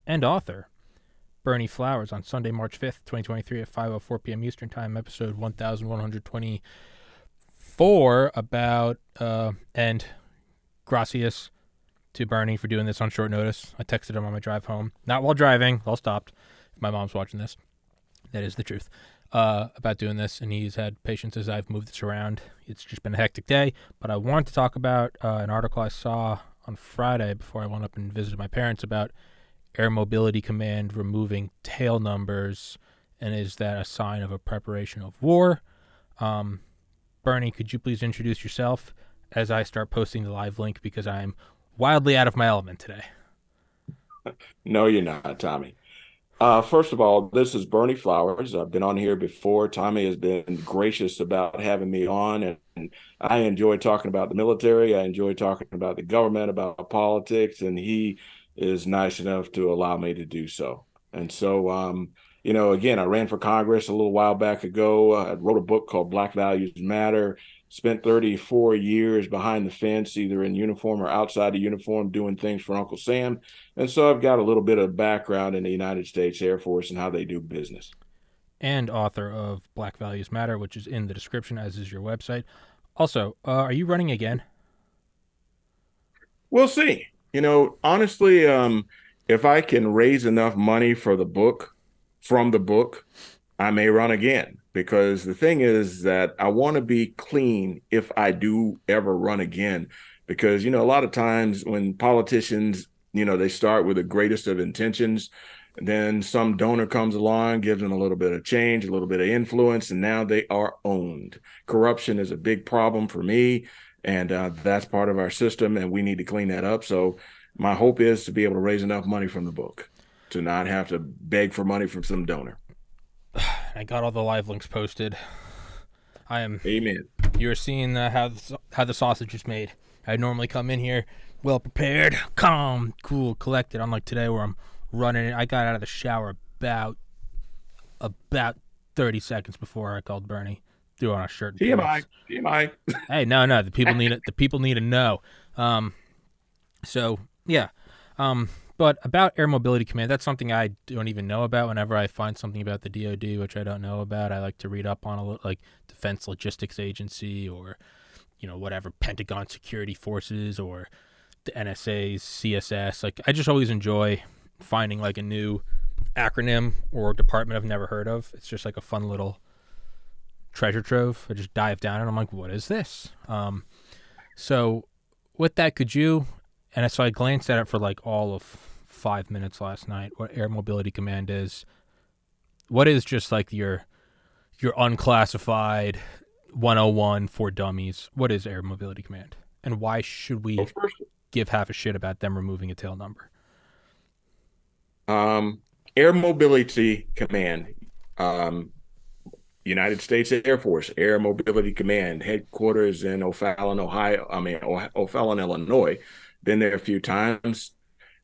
and author, Berney Flowers, on Sunday, March 5th, 2023 at 5:04 p.m. Eastern Time, episode 1124 about, and gracias to Berney for doing this on short notice. I texted him on my drive home, not while driving, all stopped. If my mom's watching this, that is the truth, about doing this, and he's had patience as I've moved this around. It's just been a hectic day, but I wanted to talk about an article I saw on Friday before I went up and visited my parents about Air Mobility Command removing tail numbers, and is that a sign of a preparation of war? Berney, could you please introduce yourself as I start posting the live link, because I'm wildly out of my element today. No, you're not, Tommy. First of all, this is Berney Flowers. I've been on here before. Tommy has been gracious about having me on, and I enjoy talking about the military. I enjoy talking about the government, about politics, and he is nice enough to allow me to do so. And so, again, I ran for Congress a little while back ago. I wrote a book called Black Values Matter. Spent 34 years behind the fence, either in uniform or outside the uniform, doing things for Uncle Sam. And so I've got a little bit of background in the United States Air Force and how they do business. And author of Black Values Matter, which is in the description, as is your website. Also, are you running again? We'll see. Honestly, if I can raise enough money for the book, from the book, I may run again, because the thing is that I want to be clean if I do ever run again. Because, a lot of times when politicians, they start with the greatest of intentions, and then some donor comes along, gives them a little bit of change, a little bit of influence, and now they are owned. Corruption is a big problem for me, and that's part of our system, and we need to clean that up. So my hope is to be able to raise enough money from the book to not have to beg for money from some donor. I got all the live links posted. I am. Amen. You're seeing how the sausage is made. I normally come in here well prepared, calm, cool, collected. Unlike today, where I'm running it. I got out of the shower about 30 seconds before I called Berney. Threw on a shirt. And TMI. pants. TMI. Hey, no. The people need it. The people need to know. So yeah. But about Air Mobility Command, that's something I don't even know about. Whenever I find something about the DoD, which I don't know about, I like to read up on a little, like Defense Logistics Agency, or whatever, Pentagon Security Forces, or the NSA's CSS. Like, I just always enjoy finding like a new acronym or department I've never heard of. It's just like a fun little treasure trove. I just dive down and I'm like, what is this? So with that, could you? And so I glanced at it for like all of 5 minutes last night. What Air Mobility Command is? What is just like your unclassified 101 for dummies? What is Air Mobility Command, and why should we Well, first, give half a shit about them removing a tail number? Air Mobility Command, um, United States Air Force, Air Mobility Command, headquarters in O'Fallon, Ohio. O'Fallon, Illinois. Been there a few times.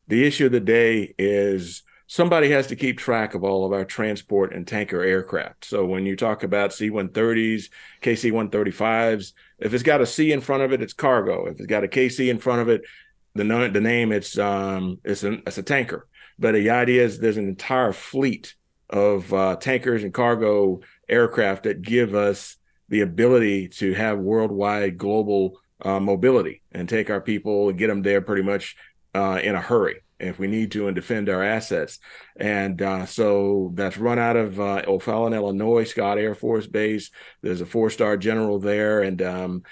The issue of the day is somebody has to keep track of all of our transport and tanker aircraft. So when you talk about C-130s, KC-135s, if it's got a C in front of it, it's cargo. If it's got a KC in front of it, the name it's a tanker. But the idea is there's an entire fleet of tankers and cargo aircraft that give us the ability to have worldwide global mobility and take our people and get them there pretty much in a hurry if we need to, and defend our assets. And so that's run out of O'Fallon, Illinois, Scott Air Force Base. There's a 4-star general there. And,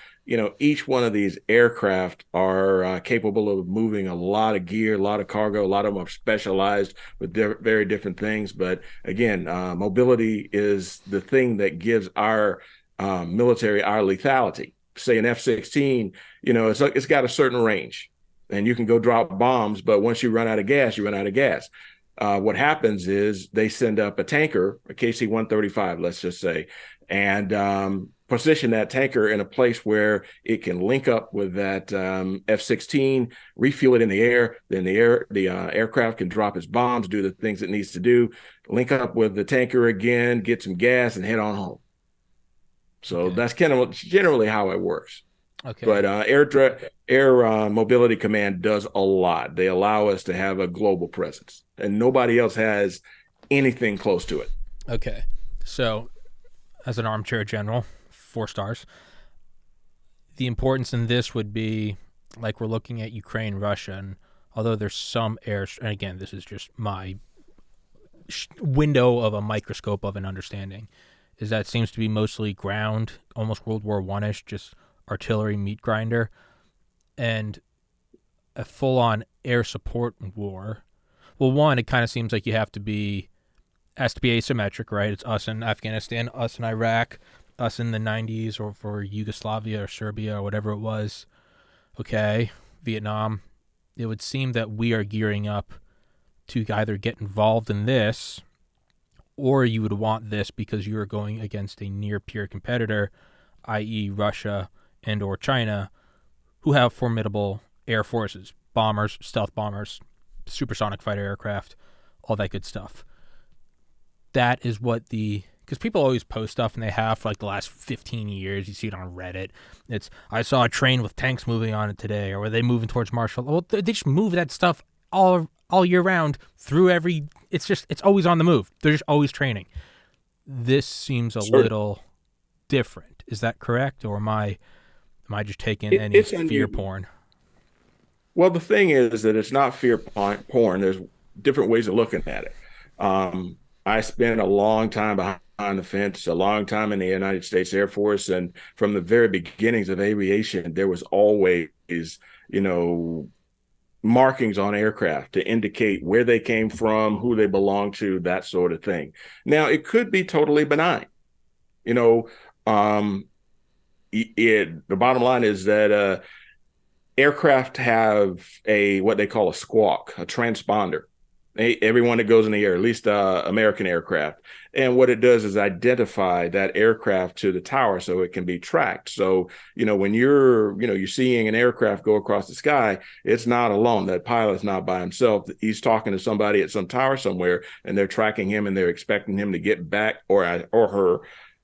each one of these aircraft are capable of moving a lot of gear, a lot of cargo. A lot of them are specialized with very different things. But again, mobility is the thing that gives our military our lethality. Say an F-16, it's got a certain range, and you can go drop bombs, but once you run out of gas, you run out of gas. What happens is they send up a tanker, a KC-135, let's just say, and position that tanker in a place where it can link up with that F-16, refuel it in the air. Then the aircraft can drop its bombs, do the things it needs to do, link up with the tanker again, get some gas, and head on home. So Okay. that's kind of generally how it works. Okay. But Air Mobility Command does a lot. They allow us to have a global presence, and nobody else has anything close to it. Okay. So, as an armchair general, 4 stars. The importance in this would be like we're looking at Ukraine, Russia, and although there's some air, and again, this is just my window of a microscope of an understanding, is that seems to be mostly ground, almost World War One ish, just artillery meat grinder, and a full on air support war. Well, one, it kind of seems like you have to be has to be asymmetric, right? It's us in Afghanistan, us in Iraq, us in the 90s, or for Yugoslavia or Serbia or whatever it was. Okay, Vietnam. It would seem that we are gearing up to either get involved in this, or you would want this because you are going against a near peer competitor, i.e., Russia and or China, who have formidable air forces, bombers, stealth bombers, supersonic fighter aircraft, all that good stuff. That is what the because people always post stuff and they have for like the last 15 years. You see it on Reddit. It's I saw a train with tanks moving on it today, or were they moving towards Marshall? Well, they just move that stuff all year round through every. It's always on the move. They're just always training. This seems a Sure. little different. Is that correct, or am I just taking any It's fear unusual. porn? Well, the thing is that it's not fear porn. There's different ways of looking at it. I spent a long time behind the fence, a long time in the United States Air Force, and from the very beginnings of aviation, there was always, you know, markings on aircraft to indicate where they came from, who they belong to, that sort of thing. Now, it could be totally benign. You know, um, the bottom line is that aircraft have a what they call a squawk, a transponder. Everyone that goes in the air, at least American aircraft, and what it does is identify that aircraft to the tower so it can be tracked. So when you're seeing an aircraft go across the sky, it's not alone. That pilot's not by himself. He's talking to somebody at some tower somewhere, and they're tracking him, and they're expecting him to get back or her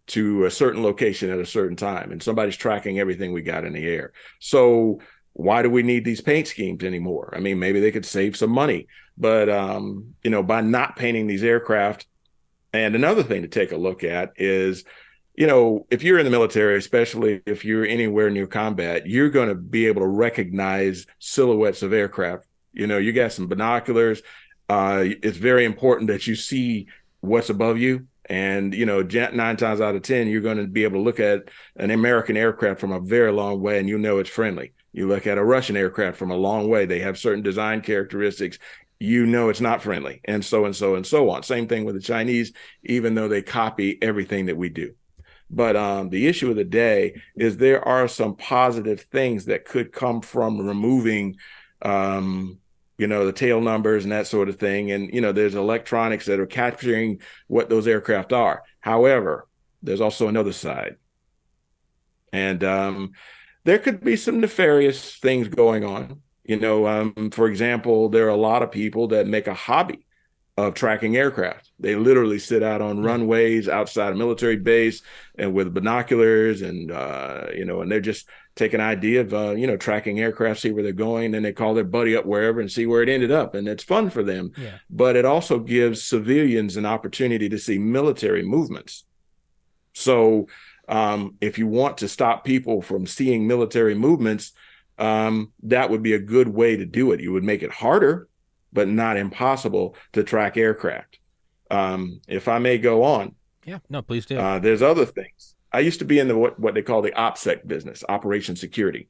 to a certain location at a certain time, and somebody's tracking everything we got in the air. So why do we need these paint schemes anymore? I mean, maybe they could save some money, but by not painting these aircraft. And another thing to take a look at is, if you're in the military, especially if you're anywhere near combat, you're going to be able to recognize silhouettes of aircraft. You got some binoculars. It's very important that you see what's above you. And, 9 times out of 10, you're going to be able to look at an American aircraft from a very long way, and you know it's friendly. You look at a Russian aircraft from a long way, they have certain design characteristics. You know it's not friendly, and so and so and so on. Same thing with the Chinese, even though they copy everything that we do. But the issue of the day is there are some positive things that could come from removing the tail numbers and that sort of thing. And, there's electronics that are capturing what those aircraft are. However, there's also another side. And there could be some nefarious things going on. For example, there are a lot of people that make a hobby of tracking aircraft. They literally sit out on Hmm. runways outside a military base and with binoculars and they're just take an idea of, tracking aircraft, see where they're going. Then they call their buddy up wherever and see where it ended up. And it's fun for them. Yeah. But it also gives civilians an opportunity to see military movements. So if you want to stop people from seeing military movements, that would be a good way to do it. You would make it harder, but not impossible to track aircraft. If I may go on, Yeah. No, please do. there's other things. I used to be in the what they call the OPSEC business, operation security,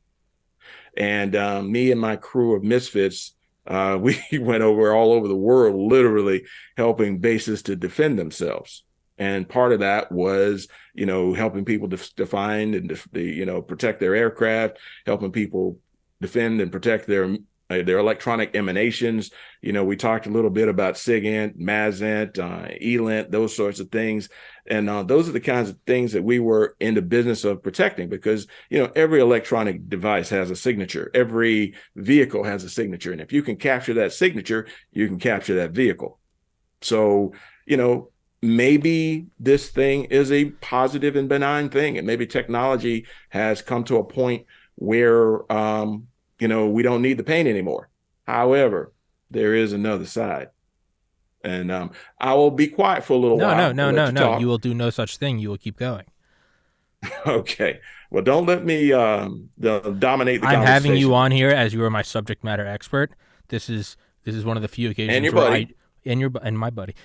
and me and my crew of misfits, we went all over the world, literally helping bases to defend themselves. And part of that was, helping people define and protect their aircraft, helping people defend and protect their electronic emanations. We talked a little bit about SIGINT, MASINT, ELINT, those sorts of things. And those are the kinds of things that we were in the business of protecting because, every electronic device has a signature. Every vehicle has a signature. And if you can capture that signature, you can capture that vehicle. So, maybe this thing is a positive and benign thing. And maybe technology has come to a point where we don't need the pain anymore. However, there is another side, and I will be quiet for a little No, no, while and no, let no, you no. You talk. will do no such thing. You will keep going. Okay. Well, don't let me dominate the I'm having you conversation. on here as you are my subject matter expert. This is this is one of the few And occasions your where I buddy. and my buddy.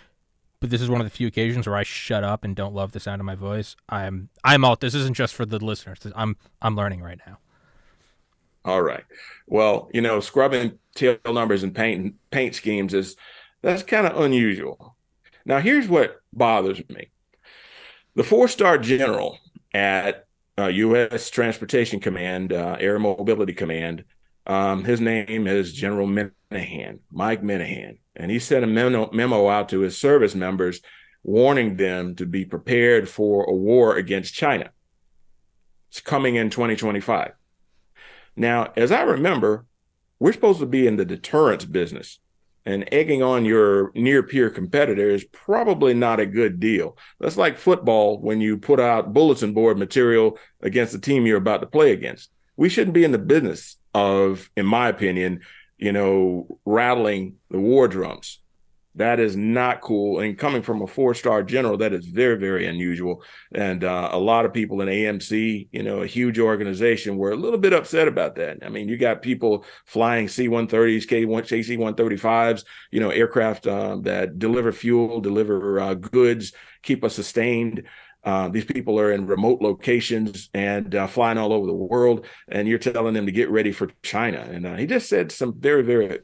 But this is one of the few occasions where I shut up and don't love the sound of my voice. I'm all. This isn't just for the listeners. I'm learning right now. All right. Well, scrubbing tail numbers and paint schemes that's kind of unusual. Now, here's what bothers me. The four-star general at U.S. Transportation Command, Air Mobility Command, his name is General Minahan, Mike Minahan, and he sent a memo out to his service members warning them to be prepared for a war against China. It's coming in 2025. Now, as I remember, we're supposed to be in the deterrence business, and egging on your near peer competitor is probably not a good deal. That's like football when you put out bulletin board material against the team you're about to play against. We shouldn't be in the business of, in my opinion, rattling the war drums. That is not cool. And coming from a four-star general, that is very, very unusual. And a lot of people in AMC, a huge organization, were a little bit upset about that. I mean, you got people flying C-130s, KC-135s, aircraft that deliver fuel, deliver goods, keep us sustained. These people are in remote locations and flying all over the world, and you're telling them to get ready for China. And he just said some very, very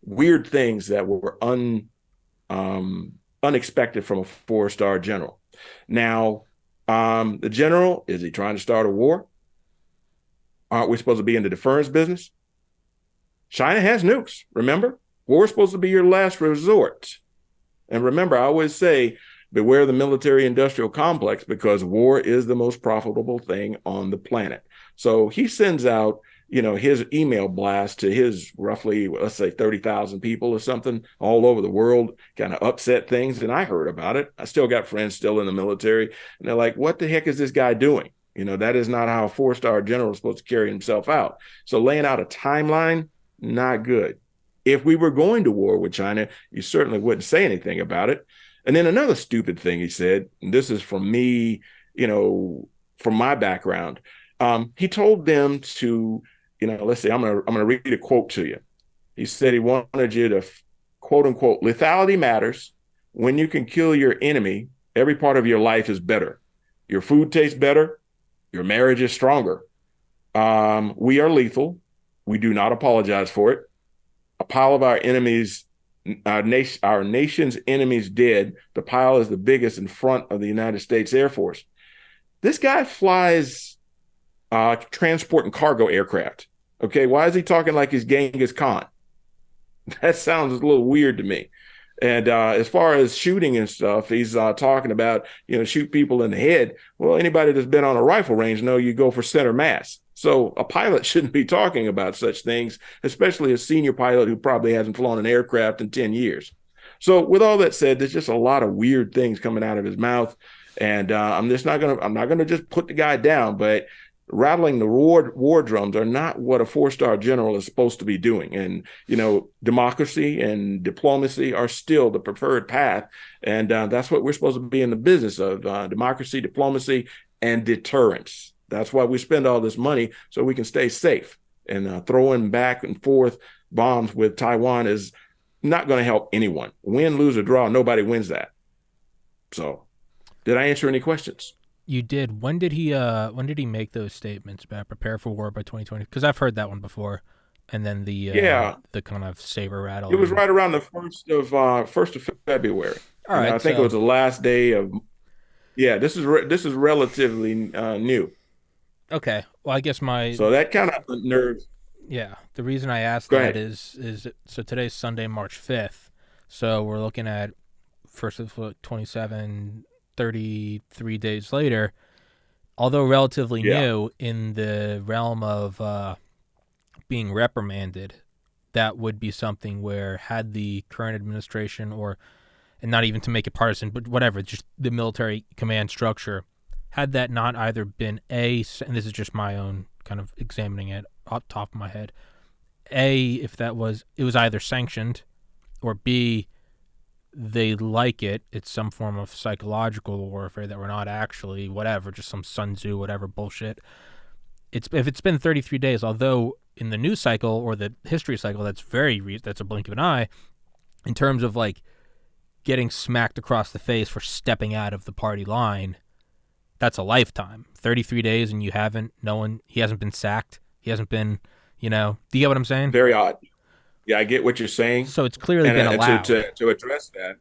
weird things that were unexpected from a four-star general. Now, the general, is he trying to start a war? Aren't we supposed to be in the deference business? China has nukes, remember? War is supposed to be your last resort. And remember, I always say, beware the military-industrial complex, because war is the most profitable thing on the planet. So he sends out his email blast to his roughly, let's say, 30,000 people or something all over the world, kind of upset things. And I heard about it. I still got friends still in the military. And they're like, what the heck is this guy doing? That is not how a four-star general is supposed to carry himself out. So laying out a timeline, not good. If we were going to war with China, you certainly wouldn't say anything about it. And then another stupid thing he said, and this is from me, from my background, he told them to, let's see, I'm gonna read a quote to you. He said he wanted you to, quote unquote, lethality matters. When you can kill your enemy, every part of your life is better. Your food tastes better. Your marriage is stronger. We are lethal. We do not apologize for it. A pile of our enemies, our nation's enemies dead. The pile is the biggest in front of the United States Air Force. This guy flies transport and cargo aircraft. Okay, why is he talking like he's Genghis Khan? That sounds a little weird to me. And as far as shooting and stuff, he's talking about, shoot people in the head. Well, anybody that's been on a rifle range know you go for center mass. So a pilot shouldn't be talking about such things, especially a senior pilot who probably hasn't flown an aircraft in 10 years. So with all that said, there's just a lot of weird things coming out of his mouth. And I'm not gonna just put the guy down, but rattling the war drums are not what a four-star general is supposed to be doing. And, democracy and diplomacy are still the preferred path. And that's what we're supposed to be in the business of, democracy, diplomacy, and deterrence. That's why we spend all this money, so we can stay safe. And throwing back and forth bombs with Taiwan is not going to help anyone. Win, lose, or draw, nobody wins that. So did I answer any questions? You did. When did he make those statements about prepare for war by 2020? Because I've heard that one before, and then Yeah, the kind of saber it was rattling. right around the first of February, All and I right, think it so was the last day of. Yeah, this is relatively new, okay. Well, I guess my so that kind of nerves. yeah. The reason I asked Go that ahead. is so today's Sunday, March 5th. So we're looking at first of 27, 33 days later. Although relatively Yeah, new in the realm of being reprimanded, that would be something where had the current administration or and not even to make it partisan, but whatever, just the military command structure, had that not either been and this is just my own kind of examining it off the top of my head. A, if it was either sanctioned, or B, they like it. It's some form of psychological warfare that we're not actually whatever, just some Sun Tzu whatever bullshit. If it's been 33 days, although in the news cycle or the history cycle, that's a blink of an eye in terms of like getting smacked across the face for stepping out of the party line. That's a lifetime. 33 days and he hasn't been sacked. He hasn't been, do you get what I'm saying? Very odd. Yeah, I get what you're saying. So it's clearly been allowed. To address that,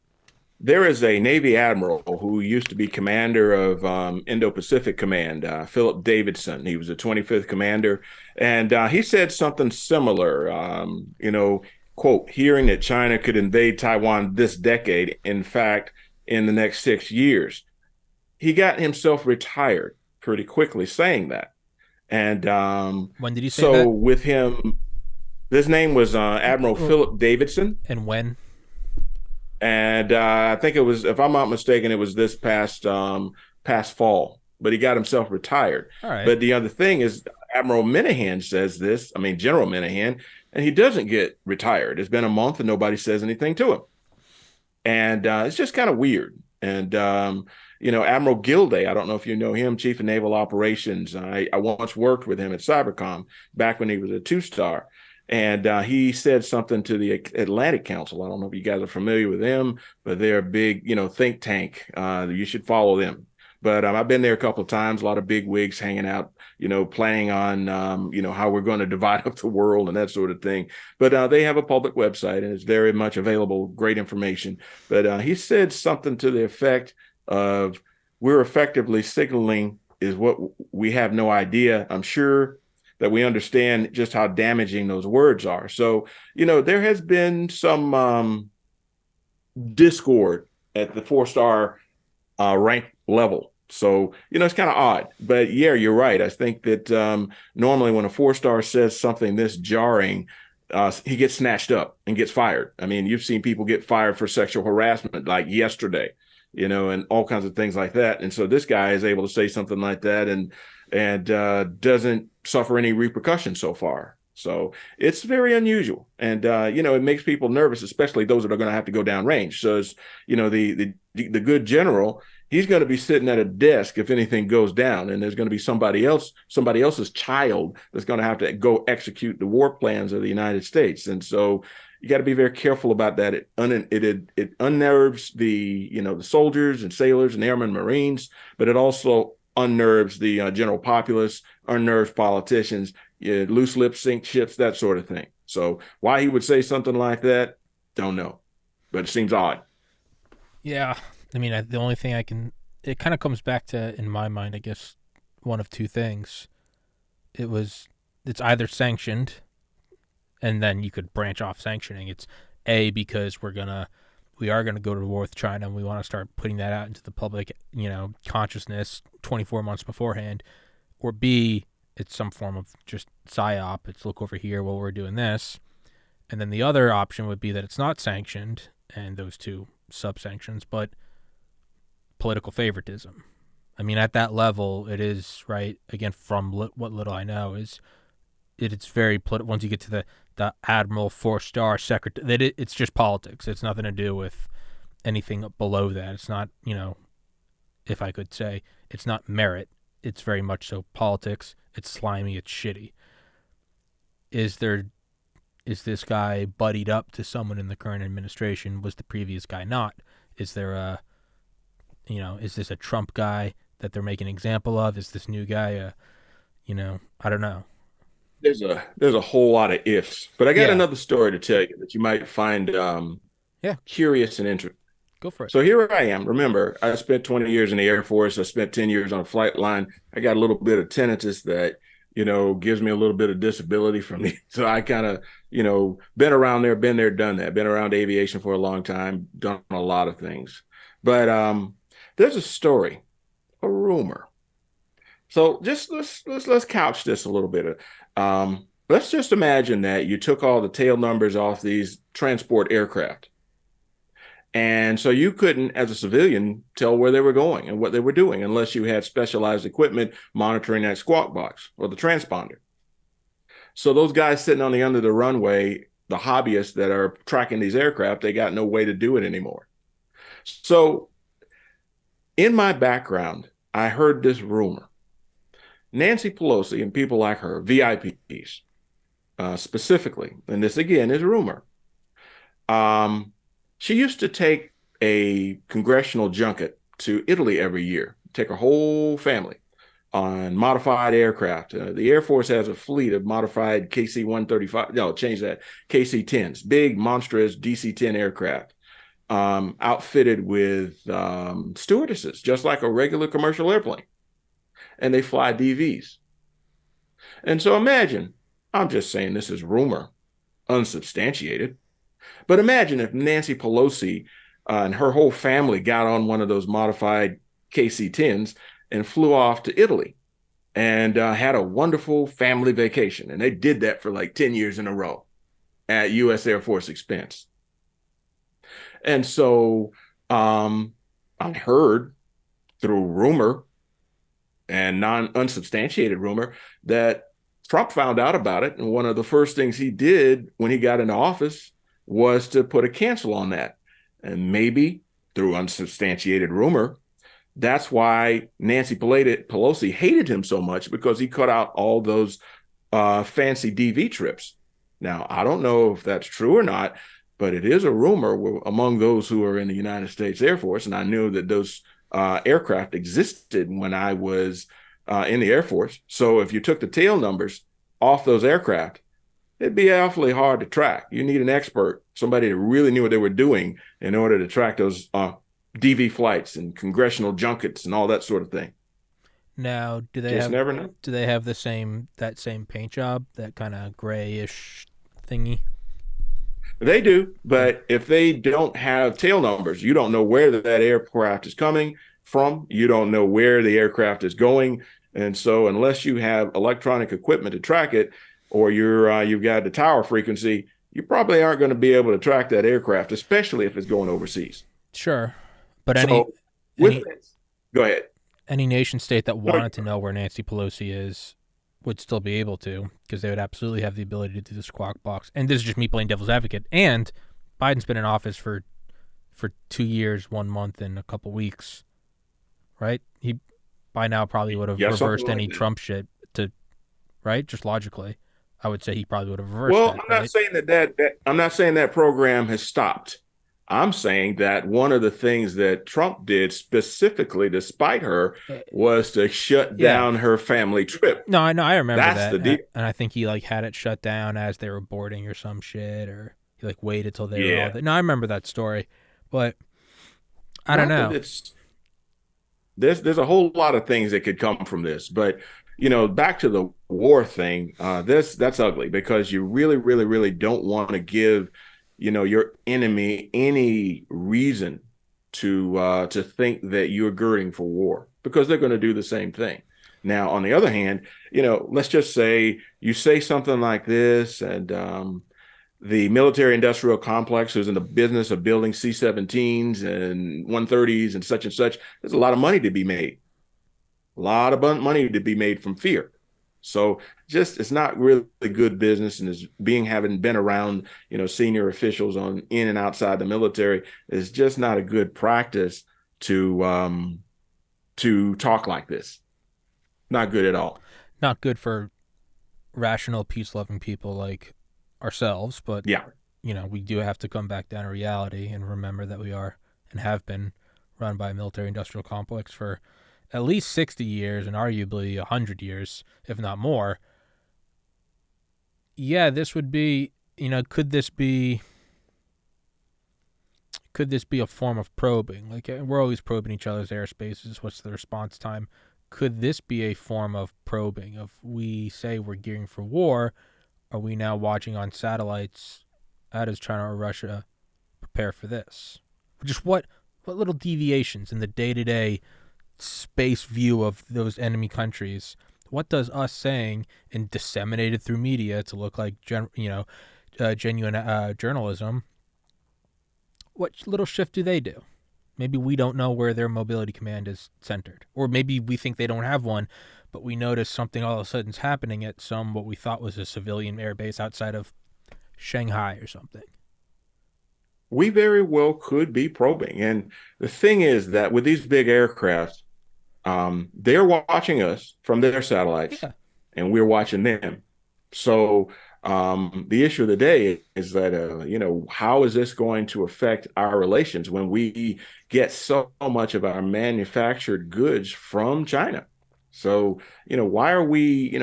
there is a Navy admiral who used to be commander of Indo-Pacific Command, Philip Davidson. He was the 25th commander, and he said something similar. Quote, hearing that China could invade Taiwan this decade, in fact, in the next 6 years. He got himself retired pretty quickly saying that. And when did he say that? So with him, his name was Admiral Philip Davidson. And when? And I think it was, if I'm not mistaken, it was this past fall. But he got himself retired. All right. But the other thing is, Admiral Minahan says this. I mean, General Minahan, and he doesn't get retired. It's been a month and nobody says anything to him. And it's just kind of weird. And Admiral Gilday, I don't know if you know him, Chief of Naval Operations. I once worked with him at Cybercom back when he was a 2-star. And he said something to the Atlantic Council. I don't know if you guys are familiar with them, but they're a big, think tank. You should follow them. But I've been there a couple of times, a lot of big wigs hanging out, planning on, how we're going to divide up the world and that sort of thing. But they have a public website and it's very much available, great information. But he said something to the effect of, we're effectively signaling is what we have no idea. I'm sure that we understand just how damaging those words are. So, there has been some discord at the 4-star rank level. So, it's kind of odd. But yeah, you're right. I think that normally when a 4-star says something this jarring, he gets snatched up and gets fired. I mean, you've seen people get fired for sexual harassment like yesterday, and all kinds of things like that. And so this guy is able to say something like that and doesn't suffer any repercussions so far. So it's very unusual. And, it makes people nervous, especially those that are going to have to go down range. So it's, the good general, he's going to be sitting at a desk if anything goes down, and there's going to be somebody else's child that's going to have to go execute the war plans of the United States. And so you got to be very careful about that. It unnerves the soldiers and sailors and airmen, Marines, but it also unnerves the general populace, unnerves politicians, loose lips sink ships, that sort of thing. So why he would say something like that, don't know, but it seems odd. Yeah, I mean, the only thing it kind of comes back to, in my mind, I guess, one of two things. It's either sanctioned, and then you could branch off sanctioning. It's A, because we are gonna go to war with China, and we want to start putting that out into the public, consciousness 24 months beforehand. Or B, it's some form of just psyop. It's look over here while we're doing this. And then the other option would be that it's not sanctioned, and those two sub-sanctions, but political favoritism. I mean, at that level, it is, right, again, from what little I know, it's very political. Once you get to the Admiral 4-star secretary, it's just politics. It's nothing to do with anything below that. It's not, if I could say, it's not merit. It's very much so politics. It's slimy. It's shitty. Is this guy buddied up to someone in the current administration? Was the previous guy not? Is there is this a Trump guy that they're making an example of? Is this new guy I don't know. There's a whole lot of ifs, but I got another story to tell you that you might find curious and interesting. Go for it. So here I am. Remember, I spent 20 years in the Air Force. I spent 10 years on a flight line. I got a little bit of tinnitus that, gives me a little bit of disability from me. So I kind of, been around there, been there, done that, been around aviation for a long time, done a lot of things. But there's a story, a rumor. So just let's couch this a little bit. Let's just imagine that you took all the tail numbers off these transport aircraft, And so you couldn't, as a civilian, tell where they were going and what they were doing unless you had specialized equipment monitoring that squawk box or the transponder. So those guys sitting on the end of the runway, the hobbyists that are tracking these aircraft, they got no way to do it anymore. So in my background, I heard this rumor. Nancy Pelosi and people like her, VIPs, specifically, and this again is rumor. Um, she used to take a congressional junket to Italy every year, take her whole family on modified aircraft. The Air Force has a fleet of modified KC-135, no, change that, KC-10s, big, monstrous DC-10 aircraft, outfitted with stewardesses, just like a regular commercial airplane. And they fly DVs. And so imagine, I'm just saying this is rumor, unsubstantiated, but imagine if Nancy Pelosi and her whole family got on one of those modified KC-10s and flew off to Italy and had a wonderful family vacation. And they did that for like 10 years in a row at U.S. Air Force expense. And so I heard through rumor and unsubstantiated rumor that Trump found out about it. And one of the first things he did when he got into office was to put a cancel on that. And maybe through unsubstantiated rumor, that's why Nancy Pelosi hated him so much, because he cut out all those fancy DV trips. Now, I don't know if that's true or not, but it is a rumor among those who are in the United States Air Force. And I knew that those aircraft existed when I was in the Air Force. So if you took the tail numbers off those aircraft, it'd be awfully hard to track. You need an expert, somebody that really knew what they were doing in order to track those DV flights and congressional junkets and all that sort of thing. Now, Just never know. do they have the same paint job, that kind of grayish thingy? They do, but if they don't have tail numbers, you don't know where that aircraft is coming from. You don't know where the aircraft is going. And so unless you have electronic equipment to track it, or you've got the tower frequency, you probably aren't going to be able to track that aircraft, especially if it's going overseas. Sure. But go ahead. Any nation state that wanted to know where Nancy Pelosi is would still be able to, because they would absolutely have the ability to do the squawk box. And this is just me playing devil's advocate. And Biden's been in office for 2 years, 1 month, and a couple weeks, right? He by now probably would have reversed any Trump shit right? Just logically, I would say he probably would have reversed. Well, I'm not saying I'm not saying that program has stopped. I'm saying that one of the things that Trump did specifically, despite her, was to shut down her family trip. No, I know, I remember that. The deal. And I think he had it shut down as they were boarding or some shit, or he waited till they were all there. No, I remember that story, but I don't know. There's a whole lot of things that could come from this, but back to the war thing, that's ugly, because you really, really, really don't want to give your enemy any reason to think that you're girding for war, because they're going to do the same thing. Now, on the other hand, let's just say you say something like this, and the military industrial complex, who's in the business of building C-17s and 130s and such, there's a lot of money to be made. A lot of money to be made from fear. So it's not really good business, and having been around, senior officials in and outside the military, is just not a good practice to talk like this. Not good at all. Not good for rational, peace-loving people like ourselves, but yeah, we do have to come back down to reality and remember that we are and have been run by a military-industrial complex for at least 60 years and arguably 100 years, if not more. Yeah, this would be, could this be a form of probing? We're always probing each other's airspaces. What's the response time? Could this be a form of probing? If we say we're gearing for war, are we now watching on satellites? How does China or Russia prepare for this? Just what little deviations in the day-to-day space view of those enemy countries, what does us saying and disseminated through media to look like genuine journalism, What little shift do they do? Maybe we don't know where their mobility command is centered. Or maybe we think they don't have one, but we notice something all of a sudden is happening at what we thought was a civilian airbase outside of Shanghai or something. We very well could be probing. And the thing is that with these big aircraft, they're watching us from their satellites, Yeah. and we're watching them. So the issue of the day is that, how is this going to affect our relations when we get so much of our manufactured goods from China? So, why are we,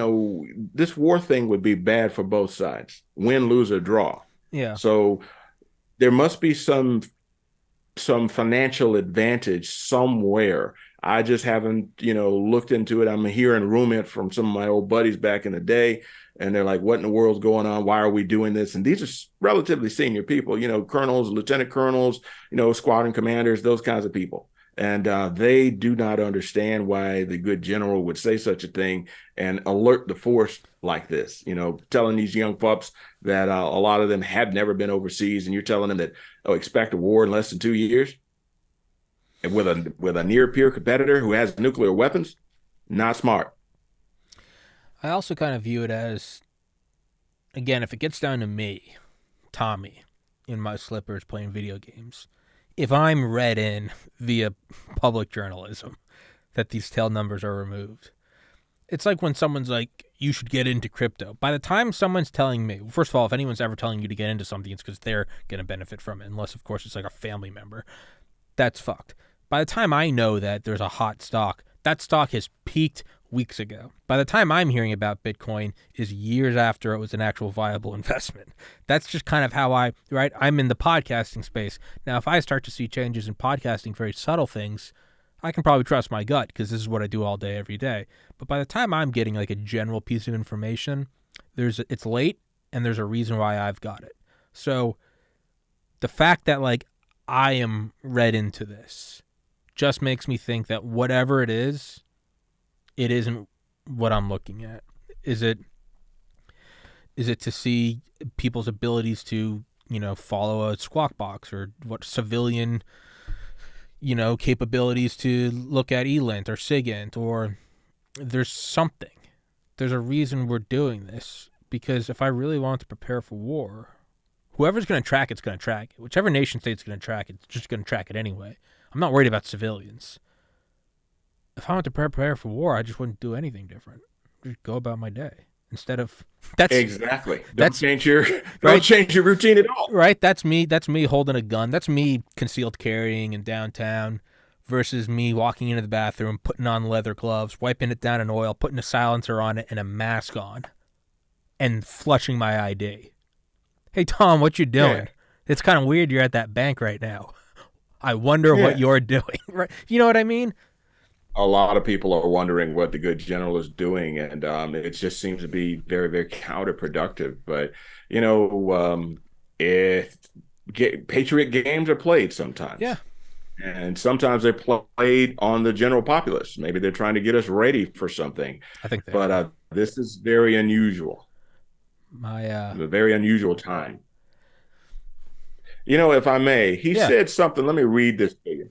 this war thing would be bad for both sides, win, lose, or draw. Yeah. So there must be some financial advantage somewhere. I just haven't, looked into it. I'm hearing rumor from some of my old buddies back in the day, and they're like, what in the world's going on? Why are we doing this? And these are relatively senior people, colonels, lieutenant colonels, squadron commanders, those kinds of people. And they do not understand why the good general would say such a thing and alert the force like this, telling these young pups that a lot of them have never been overseas, and you're telling them that, expect a war in less than 2 years. And with a near peer competitor who has nuclear weapons, not smart. I also kind of view it as, again, if it gets down to me, Tommy, in my slippers playing video games, if I'm read in via public journalism that these tail numbers are removed, it's like when someone's like, you should get into crypto. By the time someone's telling me, first of all, if anyone's ever telling you to get into something, it's because they're going to benefit from it, unless, of course, it's like a family member. That's fucked. By the time I know that there's a hot stock, that stock has peaked weeks ago. By the time I'm hearing about Bitcoin is years after it was an actual viable investment. That's just kind of how I'm in the podcasting space. Now, if I start to see changes in podcasting, very subtle things, I can probably trust my gut because this is what I do all day, every day. But by the time I'm getting like a general piece of information, it's late and there's a reason why I've got it. So the fact that like I am read into this just makes me think that whatever it isn't what I'm looking at. Is it to see people's abilities to, follow a squawk box, or what civilian, capabilities to look at ELINT or SIGINT, or there's something. There's a reason we're doing this, because if I really want to prepare for war, whoever's going to track it's going to track it. Whichever nation state's going to track it, it's just going to track it anyway. I'm not worried about civilians. If I want to prepare for war, I just wouldn't do anything different. Just go about my day instead of exactly. Don't change your routine at all. Right. That's me holding a gun. That's me concealed carrying in downtown versus me walking into the bathroom, putting on leather gloves, wiping it down in oil, putting a silencer on it and a mask on, and flushing my ID. Hey Tom, what you doing? Yeah. It's kind of weird you're at that bank right now. I wonder what you're doing. Right? You know what I mean? A lot of people are wondering what the good general is doing, and it just seems to be very, very counterproductive. But patriot games are played sometimes, and sometimes they're played on the general populace. Maybe they're trying to get us ready for something. I think, but this is very unusual. A very unusual time. If I may, he said something. Let me read this to you.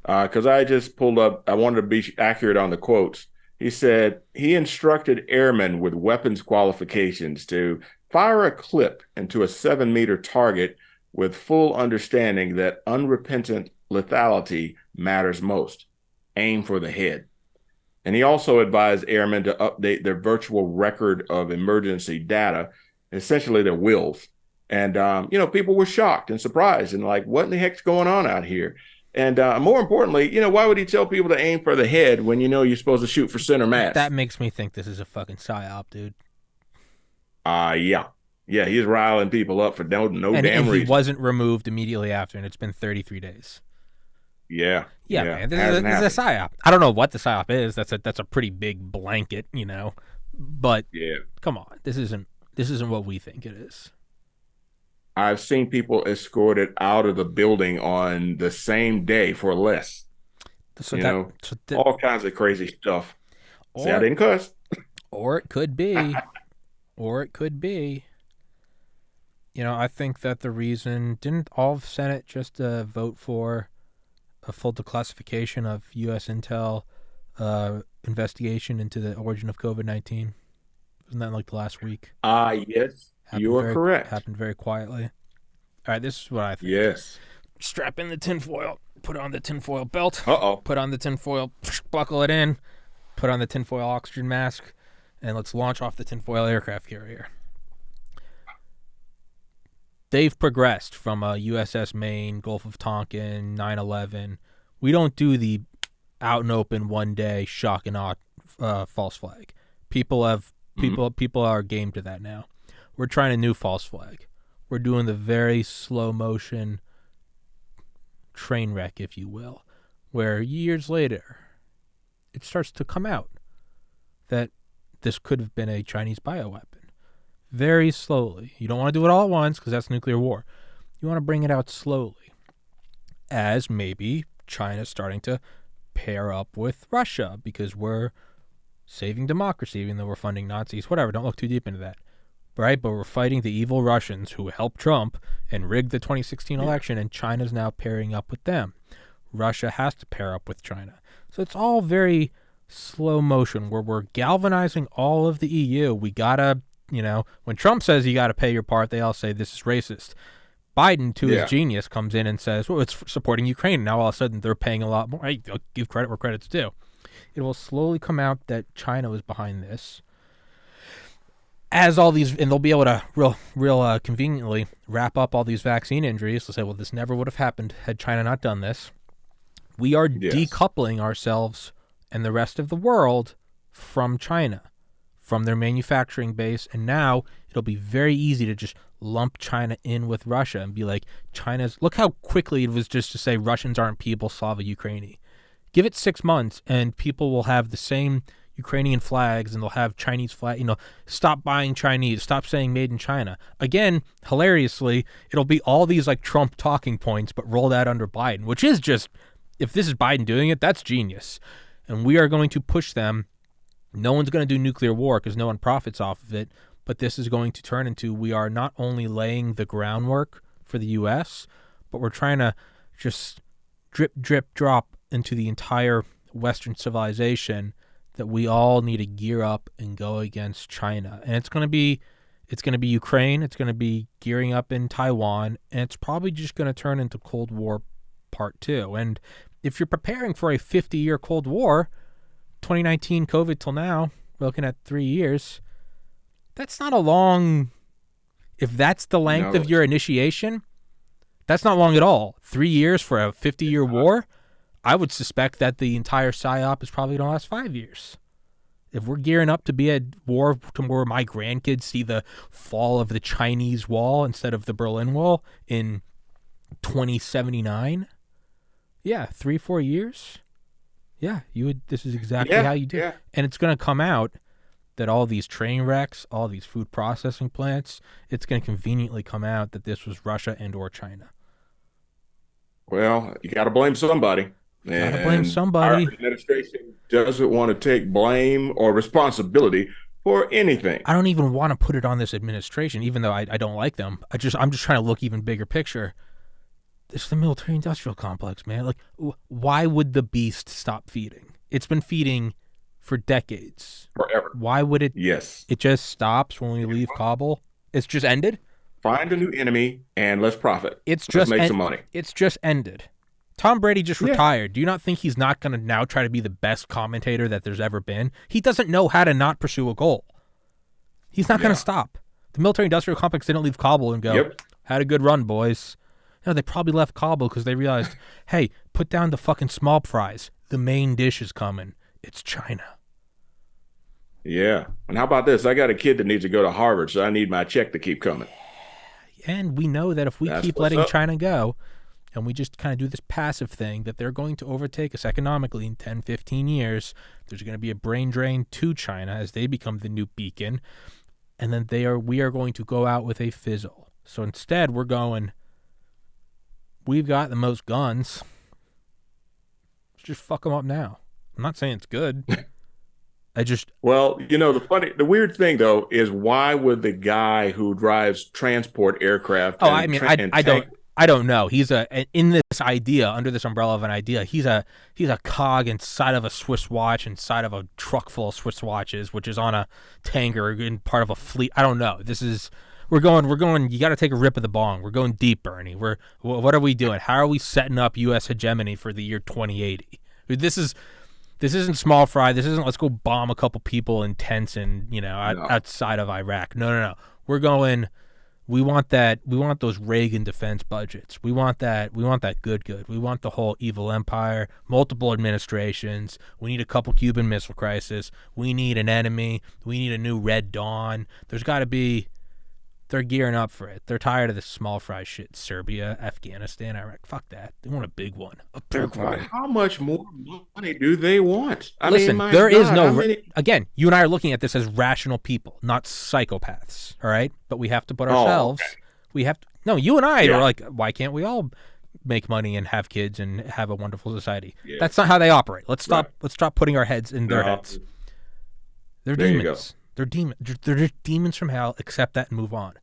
Because I just pulled up, I wanted to be accurate on the quotes. He said he instructed airmen with weapons qualifications to fire a clip into a 7-meter target with full understanding that unrepentant lethality matters most. Aim for the head. And he also advised airmen to update their virtual record of emergency data, essentially their wills. And, people were shocked and surprised and like, what in the heck's going on out here? And more importantly, why would he tell people to aim for the head when you're supposed to shoot for center mass? That makes me think this is a fucking psyop, dude. Yeah, he's riling people up for no damn reason. He wasn't removed immediately after, and it's been 33 days. Yeah, man. This is a psyop. I don't know what the psyop is. That's a pretty big blanket, But come on, this isn't what we think it is. I've seen people escorted out of the building on the same day for less. All kinds of crazy stuff. See, I didn't cuss. Or it could be. I think that the reason didn't all of Senate just vote for a full declassification of U.S. intel investigation into the origin of COVID-19? Wasn't that like the last week? Yes, you are correct. Happened very quietly. All right, this is what I think. Yes. Strap in the tinfoil, put on the tinfoil belt, Uh-oh. put on the tinfoil, buckle it in, put on the tinfoil oxygen mask, and let's launch off the tinfoil aircraft carrier. They've progressed from USS Maine, Gulf of Tonkin, 9/11. We don't do the out and open one day shock and awe false flag. People are game to that now. We're trying a new false flag. We're doing the very slow motion train wreck, if you will, where years later it starts to come out that this could have been a Chinese bioweapon. Very slowly. You don't want to do it all at once because that's nuclear war. You want to bring it out slowly, as maybe China's starting to pair up with Russia because we're saving democracy, even though we're funding Nazis. Whatever, don't look too deep into that. Right? But we're fighting the evil Russians who helped Trump and rigged the 2016 election, and China's now pairing up with them. Russia has to pair up with China. So it's all very slow motion where we're galvanizing all of the EU. We gotta, when Trump says you gotta pay your part, they all say this is racist. Biden, to his genius, comes in and says, well, it's supporting Ukraine. Now all of a sudden they're paying a lot more. Hey, they'll give credit where credit's due. It will slowly come out that China was behind this. As all these, and they'll be able to real conveniently wrap up all these vaccine injuries. They'll say, well, this never would have happened had China not done this. We are decoupling ourselves and the rest of the world from China, from their manufacturing base, and now it'll be very easy to just lump China in with Russia and be like, look how quickly it was just to say Russians aren't people, Slava Ukraini. Give it 6 months and people will have the same Ukrainian flags and they'll have Chinese flag, stop buying Chinese, stop saying made in China. Again, hilariously, it'll be all these like Trump talking points, but rolled out under Biden, which is just, if this is Biden doing it, that's genius. And we are going to push them. No one's going to do nuclear war because no one profits off of it, but this is going to turn into, we are not only laying the groundwork for the U.S., but we're trying to just drip, drip, drop into the entire Western civilization that we all need to gear up and go against China. And it's going to be Ukraine, it's going to be gearing up in Taiwan, and it's probably just going to turn into Cold War Part 2. And if you're preparing for a 50-year Cold War, 2019 COVID till now, we're looking at 3 years. That's not a long, if that's the length of your initiation, that's not long at all. 3 years for a 50-year war? I would suspect that the entire PSYOP is probably going to last 5 years. If we're gearing up to be at war to where my grandkids see the fall of the Chinese wall instead of the Berlin Wall in 2079, 3-4 years. Yeah, this is exactly how you do it. And it's going to come out that all these train wrecks, all these food processing plants, it's going to conveniently come out that this was Russia and or China. Well, you got to blame somebody. Gotta blame somebody. Our administration doesn't want to take blame or responsibility for anything. I don't even want to put it on this administration, even though I don't like them. I'm just trying to look even bigger picture. It's the military-industrial complex, man. Like, why would the beast stop feeding? It's been feeding for decades. Forever. Why would it? Yes. It just stops when we leave Kabul. It's just ended. Find a new enemy and let's profit. Let's make some money. It's just ended. Tom Brady just retired. Do you not think he's not going to now try to be the best commentator that there's ever been? He doesn't know how to not pursue a goal. He's not going to stop. The military-industrial complex didn't leave Kabul and go, had a good run, boys. No, they probably left Kabul because they realized, hey, put down the fucking small fries. The main dish is coming. It's China. Yeah. And how about this? I got a kid that needs to go to Harvard, so I need my check to keep coming. And we know that if we keep letting China go, and we just kind of do this passive thing, that they're going to overtake us economically in 10, 15 years. There's going to be a brain drain to China as they become the new beacon. And then we are going to go out with a fizzle. So instead, we're going, we've got the most guns. Let's just fuck them up now. I'm not saying it's good. I just Well, the weird thing though is why would the guy who drives transport aircraft oh, I and mean, tra and I don't. tank? I don't know. He's in this idea under this umbrella of an idea. He's a cog inside of a Swiss watch, inside of a truck full of Swiss watches, which is on a tanker in part of a fleet. I don't know. We're going. You got to take a rip of the bong. We're going deep, Bernie. What are we doing? How are we setting up U.S. hegemony for the year 2080? This isn't small fry. This isn't let's go bomb a couple people in tents and No. outside of Iraq. No, no, no. We're going. We want that. We want those Reagan defense budgets. We want that. We want that good. We want the whole evil empire, multiple administrations. We need a couple Cuban Missile Crisis. We need an enemy. We need a new Red Dawn. There's got to be. They're gearing up for it. They're tired of this small fry shit. Serbia, Afghanistan, Iraq. Fuck that. They want a big one. A big But one. how much more money do they want? I mean, Listen, my there is God, no. how many? Again, you and I are looking at this as rational people, not psychopaths. All right, but we have to put Oh, ourselves. okay. We have to. No, you and I are Yeah, like, why can't we all make money and have kids and have a wonderful society? yeah, That's not how they operate. Let's right. stop. Let's stop putting our heads in their No, heads. They're there you go. demons. They're demons. They're just demons from hell. Accept that and move on.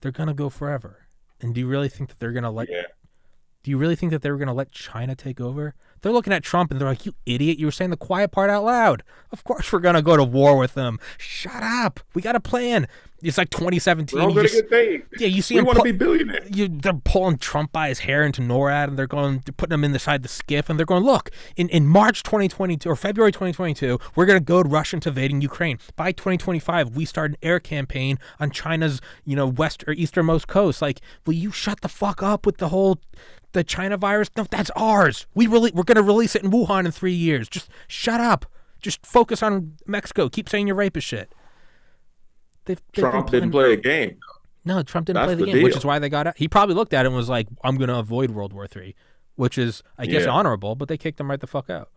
They're gonna go forever. And do you really think that they're gonna let? Yeah. Do you really think that they were gonna let China take over? They're looking at Trump and they're like, "You idiot! You were saying the quiet part out loud. Of course we're gonna go to war with them. Shut up. We got a plan." It's like We're 2017. all going to get paid. Yeah, you see We him. want to be billionaires. They're pulling Trump by his hair into NORAD, and they're putting him inside the skiff, and they're going, look, in March 2022 or February 2022, we're going to goad Russia into invading Ukraine. By 2025, we start an air campaign on China's, west or easternmost coast. Like, will you shut the fuck up with the China virus? No, that's ours. We're going to release it in Wuhan in 3 years. Just shut up. Just focus on Mexico. Keep saying you're rapist shit. They've Trump didn't play a game. No, Trump didn't That's play the the game, which deal. is why they got out. He probably looked at it and was like, I'm going to avoid World War III, which is, I guess, Yeah. honorable, but they kicked him right the fuck out.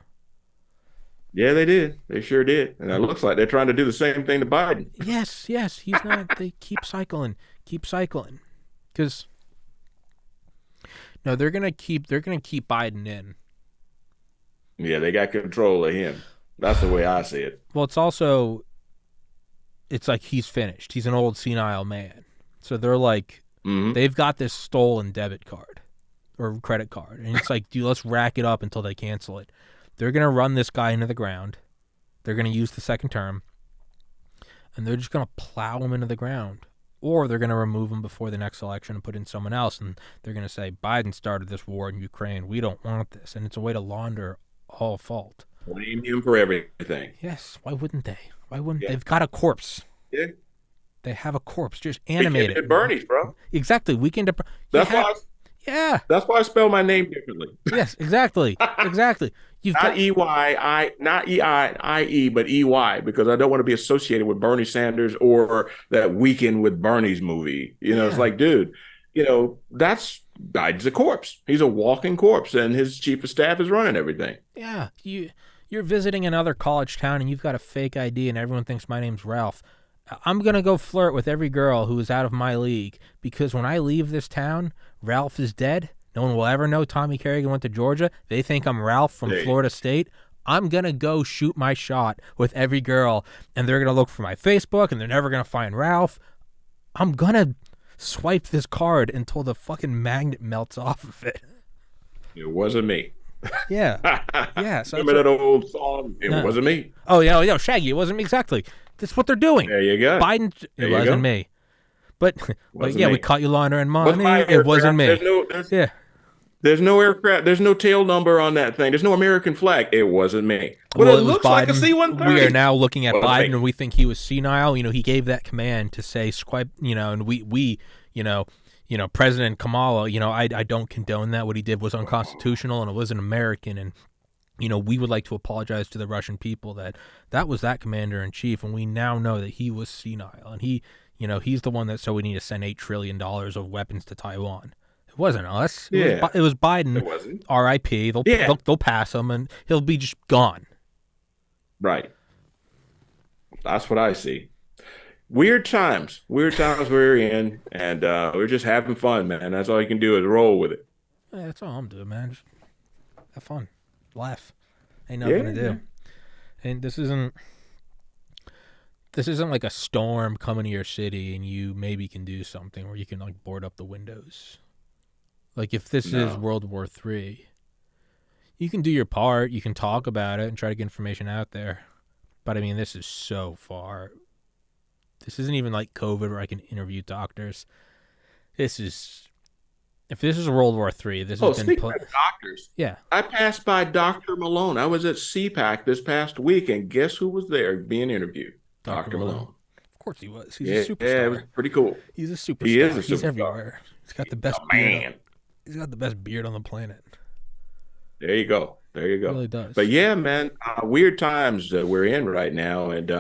Yeah, they did. They sure did. And it looks like they're trying to do the same thing to Biden. Yes, he's not. They keep cycling. Because, no, they're going to keep Biden in. Yeah, they got control of him. That's the way I see it. Well, it's like he's finished. He's an old senile man. So they're like, Hmm. they've got this stolen debit card or credit card. And it's like, dude, let's rack it up until they cancel it. They're going to run this guy into the ground. They're going to use the second term. And they're just going to plow him into the ground. Or they're going to remove him before the next election and put in someone else. And they're going to say, Biden started this war in Ukraine. We don't want this. And it's a way to launder all fault. Blame him for everything. Yes. Why wouldn't they? Why wouldn't Yeah. they've got a corpse? Yeah. They have a corpse. Just We animate did it. Bernie's, bro. Exactly. Weekend. That's why. Yeah. That's why I spell my name differently. Yes. Exactly. Exactly. You've Not got. not EIIE, but EY, because I don't want to be associated with Bernie Sanders or that Weekend with Bernie's movie. It's Yeah. like, dude, that's Biden's a corpse. He's a walking corpse, and his chief of staff is running everything. Yeah. You're visiting another college town and you've got a fake ID and everyone thinks my name's Ralph. I'm going to go flirt with every girl who is out of my league because when I leave this town, Ralph is dead. No one will ever know Tommy Carrigan went to Georgia. They think I'm Ralph from Hey. Florida State. I'm going to go shoot my shot with every girl and they're going to look for my Facebook and they're never going to find Ralph. I'm going to swipe this card until the fucking magnet melts off of it. It wasn't me. Yeah. Yeah. So Remember that old song? It No. wasn't me. Oh, yeah, Shaggy, it wasn't me exactly. That's what they're doing. There you go. Biden, There it you wasn't go. me. But Wasn't yeah, me. we caught you laundering What's money. my It wasn't aircraft? me. Yeah. There's no aircraft. There's no tail number on that thing. There's no American flag. It wasn't me. But Well, it was looks like a Biden. C-130. We are now looking at Wasn't Biden, me. and we think he was senile. He gave that command to say swipe. And we, President Kamala. I don't condone that. What he did was unconstitutional, and it wasn't American. And we would like to apologize to the Russian people that was that commander in chief, and we now know that he was senile, and he's the one that said we need to send $8 trillion of weapons to Taiwan. It wasn't us. Yeah. It was Biden. It wasn't. R.I.P. Yeah. They'll pass him, and he'll be just gone. Right. That's what I see. Weird times. Weird times we're in, and we're just having fun, man. That's all you can do is roll with it. Yeah, that's all I'm doing, man. Just have fun, laugh. Ain't nothing to do. And this isn't like a storm coming to your city and you maybe can do something where you can like board up the windows. Like if this is No. World War III, you can do your part, you can talk about it and try to get information out there. But I mean, this is so far. This isn't even like COVID where I can interview doctors. This is if this is World War III, this has Oh, been speaking of doctors, yeah, I passed by Dr. Malone. I was at CPAC this past week, and guess who was there being interviewed? Dr. Dr. Malone. Malone. Of course he was. He's a Yeah, it was superstar. pretty cool. He's a He is superstar. a He's superstar. everywhere. He's got the He's best a beard. man. He's got the best beard on the planet. There you go. There you He go. really does. But yeah, man, weird times that we're in right now. And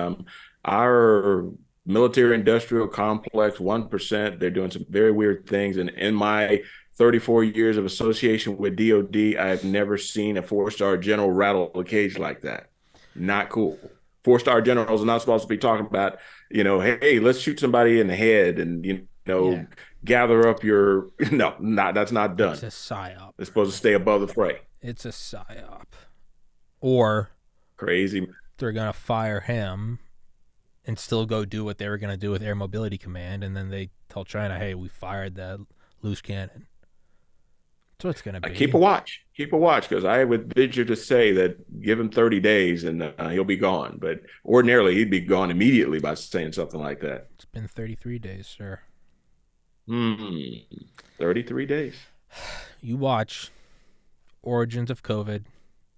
our military industrial complex, 1%, they're doing some very weird things. And in my 34 years of association with DOD, I've never seen a four-star general rattle a cage like that. Not cool. Four-star generals are not supposed to be talking about, hey, let's shoot somebody in the head and, Yeah. gather up your, no, not that's not done. It's a psyop. They're supposed to stay above the fray. It's a psyop. Or Crazy. they're going to fire him and still go do what they were going to do with Air Mobility Command, and then they tell China, hey, we fired that loose cannon. That's what it's going to be. Keep a watch. Keep a watch, because I would venture to say that give him 30 days and he'll be gone. But ordinarily, he'd be gone immediately by saying something like that. It's been 33 days, sir. 33 days. You watch Origins of COVID.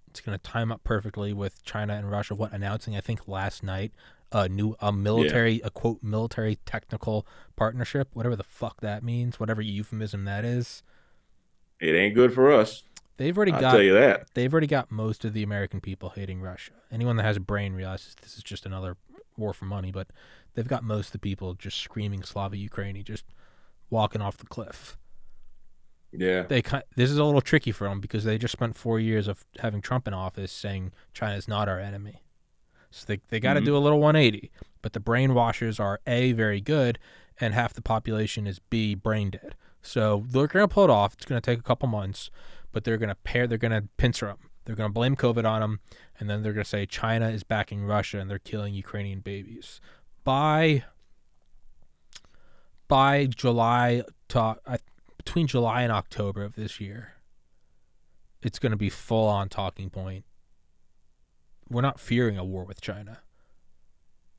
It's going to time up perfectly with China and Russia announcing, I think, last night a military, a quote, military technical partnership, whatever the fuck that means, whatever euphemism that is. It ain't good for us. I'll tell you that. They've already got most of the American people hating Russia. Anyone that has a brain realizes this is just another war for money, but they've got most of the people just screaming Slava Ukraini, just walking off the cliff. Yeah. This is a little tricky for them because they just spent 4 years of having Trump in office saying China is not our enemy. So they got to do a little 180. But the brainwashers are A, very good, and half the population is B, brain dead. So they're going to pull it off. It's going to take a couple months, but they're going to pincer them. They're going to blame COVID on them, and then they're going to say China is backing Russia and they're killing Ukrainian babies. By July, between July and October of this year, it's going to be full-on talking point. We're not fearing a war with China.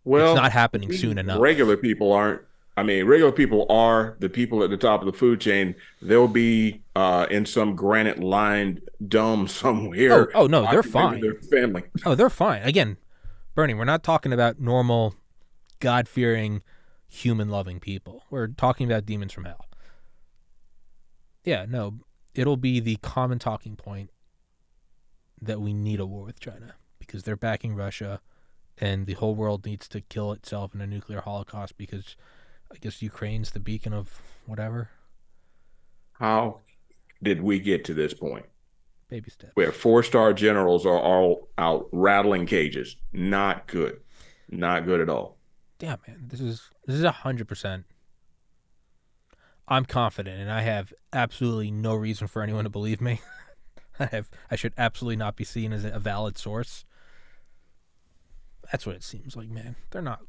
Well, it's not happening soon enough. Regular people aren't. I mean, regular people are the people at the top of the food chain. They'll be in some granite-lined dome somewhere. Oh no, they're fine. Their family. Oh, they're fine. Again, Berney, we're not talking about normal, God-fearing, human-loving people. We're talking about demons from hell. Yeah, no, it'll be the common talking point that we need a war with China because they're backing Russia, and the whole world needs to kill itself in a nuclear holocaust because I guess Ukraine's the beacon of whatever. How did we get to this point? Baby steps. Where four-star generals are all out rattling cages. Not good. Not good at all. Yeah, man. This is 100%. I'm confident, and I have absolutely no reason for anyone to believe me. I should absolutely not be seen as a valid source. That's what it seems like, man. They're not.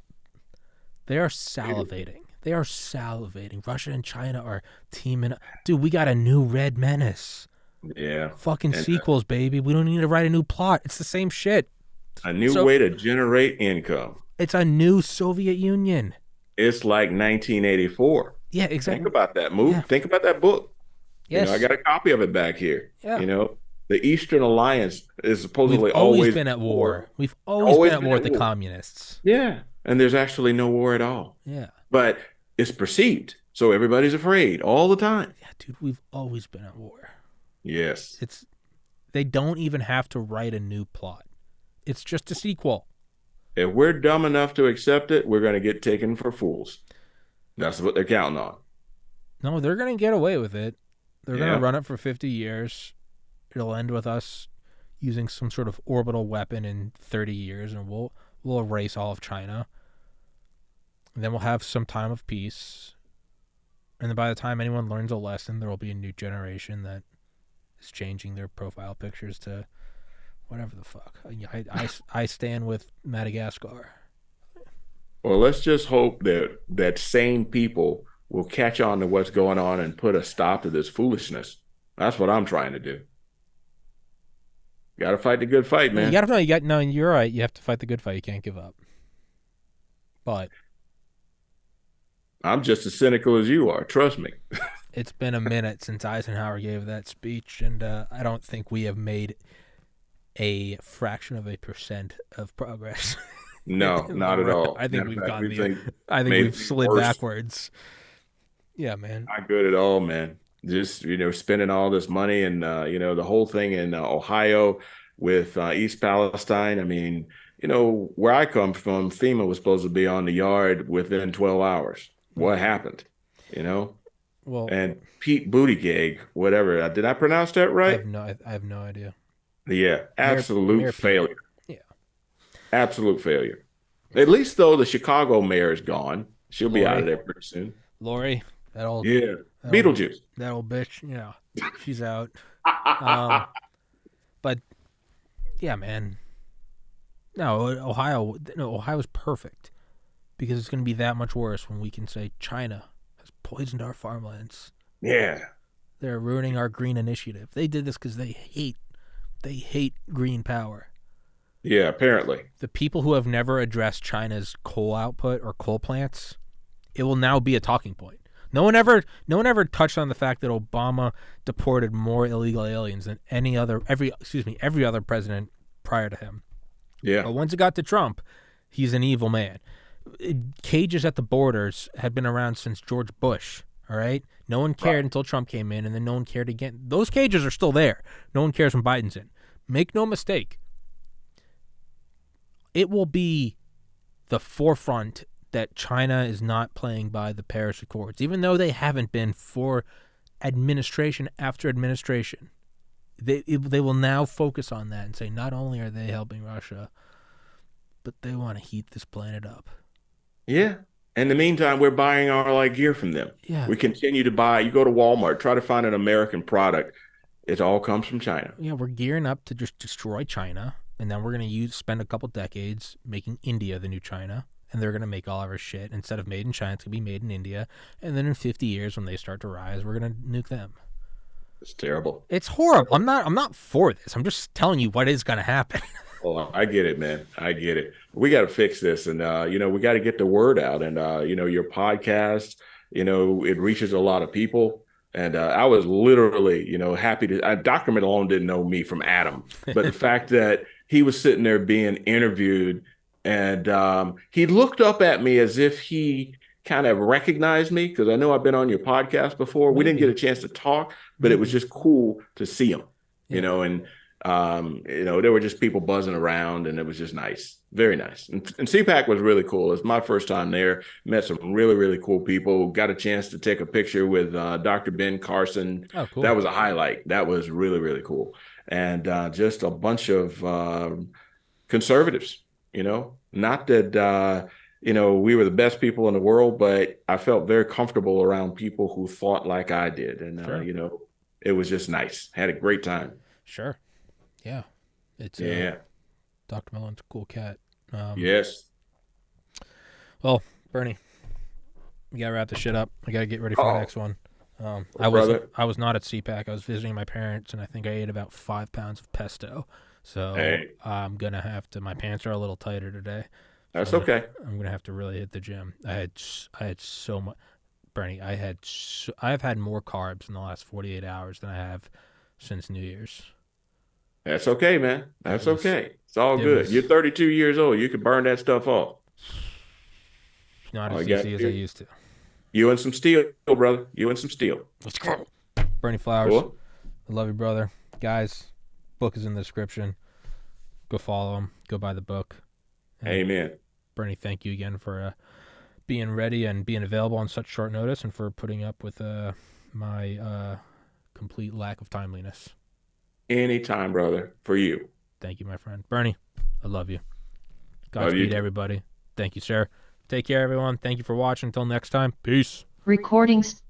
They are salivating. They are salivating. Russia and China are teaming up. Dude, we got a new Red Menace. Yeah. Fucking sequels, baby. We don't need to write a new plot. It's the same shit. A new way to generate income. It's a new Soviet Union. It's like 1984. Yeah, exactly. Think about that movie. Yeah. Think about that book. Yes. I got a copy of it back here. Yeah. The Eastern Alliance is supposedly We've always been at war. We've always been at war with the communists. Yeah. And there's actually no war at all. Yeah. But it's perceived. So everybody's afraid all the time. Yeah, dude, we've always been at war. Yes. They don't even have to write a new plot. It's just a sequel. If we're dumb enough to accept it, we're going to get taken for fools. That's what they're counting on. No, they're going to get away with it. They're going to run it for 50 years. It'll end with us using some sort of orbital weapon in 30 years, and we'll erase all of China. And then we'll have some time of peace. And then by the time anyone learns a lesson, there will be a new generation that is changing their profile pictures to whatever the fuck. I stand with Madagascar. Well, let's just hope that sane people will catch on to what's going on and put a stop to this foolishness. That's what I'm trying to do. Got to fight the good fight, You man. gotta know. You got no. You're right. You have to fight the good fight. You can't give up. But I'm just as cynical as you are. Trust me. it's been a minute since Eisenhower gave that speech, and I don't think we have made a fraction of a percent of progress. No, not at all. I think Matter of we've fact, gone we think I think maybe we've slid worse. backwards. Yeah, man. Not good at all, man. Just spending all this money and the whole thing in Ohio with East Palestine. I mean, where I come from, FEMA was supposed to be on the yard within 12 hours. What happened? You know, Well, and Pete Buttigieg, whatever. Did I pronounce that right? I have no idea. Yeah, absolute Mayor Pete. failure. Yeah. Absolute failure. At least though the Chicago mayor is gone. She'll be out Lori. of there pretty soon. Lori, Yeah. that old Beetlejuice. that old bitch. Yeah, she's out. Um, but yeah, man. No, Ohio. No, Ohio's perfect because it's going to be that much worse when we can say China has poisoned our farmlands. Yeah. They're ruining our green initiative. They did this because they hate green power. Yeah, apparently. The people who have never addressed China's coal output or coal plants, it will now be a talking point. No one ever touched on the fact that Obama deported more illegal aliens than every other president prior to him. Yeah. But once it got to Trump, he's an evil man. Cages at the borders had been around since George Bush. All right, no one cared until Trump came in, and then no one cared again. Those cages are still there. No one cares when Biden's in. Make no mistake, it will be the forefront that China is not playing by the Paris Accords, even though they haven't been for administration after administration. They will now focus on that and say not only are they helping Russia, but they want to heat this planet up. Yeah. In the meantime, we're buying our gear from them. Yeah. We continue to buy. You go to Walmart, try to find an American product. It all comes from China. Yeah, we're gearing up to just destroy China, and then we're going to spend a couple decades making India the new China, and they're going to make all of our shit. Instead of made in China, it's going to be made in India, and then in 50 years when they start to rise, we're going to nuke them. It's terrible. It's horrible. I'm not for this. I'm just telling you what is going to happen. Oh, I get it, man. I get it. We got to fix this. And, we got to get the word out. And, your podcast, it reaches a lot of people. And I was literally, happy to. Dr. Malone didn't know me from Adam. But the fact that he was sitting there being interviewed and he looked up at me as if he kind of recognized me because I know I've been on your podcast before. We didn't get a chance to talk, but it was just cool to see him, and there were just people buzzing around and it was just nice. Very nice. And CPAC was really cool. It's my first time there. Met some really, really cool people. Got a chance to take a picture with Dr. Ben Carson. Oh, cool. That was a highlight. That was really, really cool. And just a bunch of conservatives, not that, we were the best people in the world, but I felt very comfortable around people who thought like I did. And, Sure. It was just nice. Had a great time. Sure. Yeah. It's Dr. Malone's a cool cat. Yes. Well, Bernie, we gotta wrap this shit up. I gotta get ready for the next one. I was not at CPAC. I was visiting my parents, and I think I ate about 5 pounds of pesto. So I'm gonna have to. My pants are a little tighter today. That's okay. I'm gonna have to really hit the gym. I had so much, Bernie. I've had more carbs in the last 48 hours than I have since New Year's. That's okay, man. That's okay. It's all good. You're 32 years old. You can burn that stuff off. Not as easy as I used to. You and some steel, brother. You and some steel. Let's go. Bernie Flowers. Cool. I love you, brother. Guys, book is in the description. Go follow him. Go buy the book. And Amen. Bernie, thank you again for being ready and being available on such short notice and for putting up with my complete lack of timeliness. Anytime, brother, for you. Thank you, my friend. Bernie, I love you. Love you Godspeed, everybody. Thank you, sir. Take care, everyone. Thank you for watching. Until next time, peace. Recordings